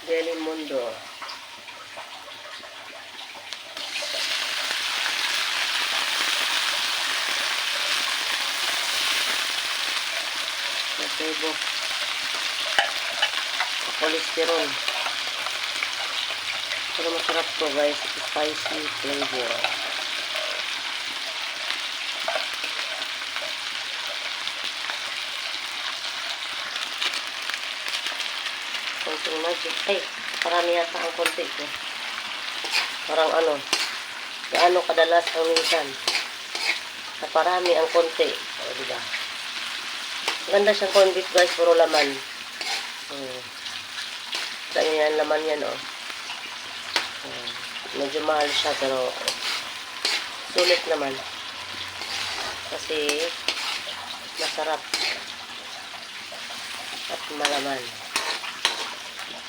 Delimundo. Placebo. Cholesterol. Pero masarap to guys. Spicy flavor. Konting magic. Ay, parami yata ang konti ko. Parang ano, gaano kadalas ang minsan. Sa parami ang konti. O, diba? Ganda siyang corned beef guys, puro laman. Saan yan, laman yan o. Medyo mahal siya pero sulit naman. Kasi masarap. At malaman.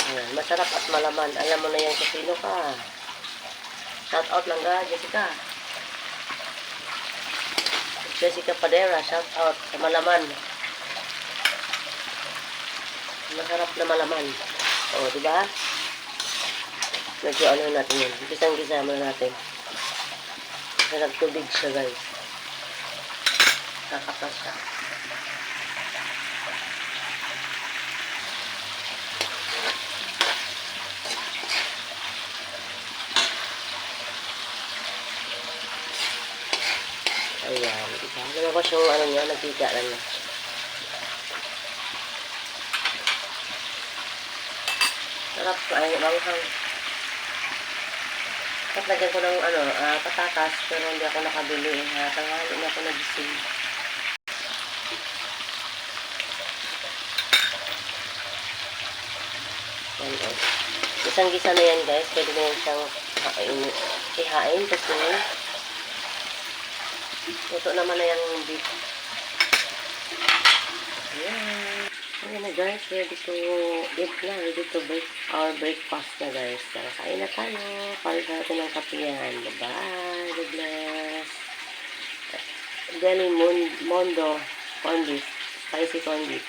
Ayan, masarap at malaman. Alam mo na yan kung sino ka. Shout out lang ga, Jessica. Jessica Padera, shout out sa malaman. Masarap na malaman. O, diba? Medyo ano natin yun. Gisang-gisa muna natin. Kasi nagtubig siya guys. Kakapas siya. Ayan, diba? Lumabas yung ano niya, nagtiga lang na. Sarap, ay, manghang. Lagyan ko ng ano, patatas, pero hindi ako nakabili. Tanghali na ako nagising. Yan, Gisang-gisa na yan guys. Pwede na yan siyang ihain kasi ito naman na yung beef. Ayan. Ayan na guys. Ready to eat na. Ready to break our breakfast na guys. Kain na tayo. Para sa atin ng kapiyan. Bye-bye. God bless. Delimundo corned beef. Spicy corned beef.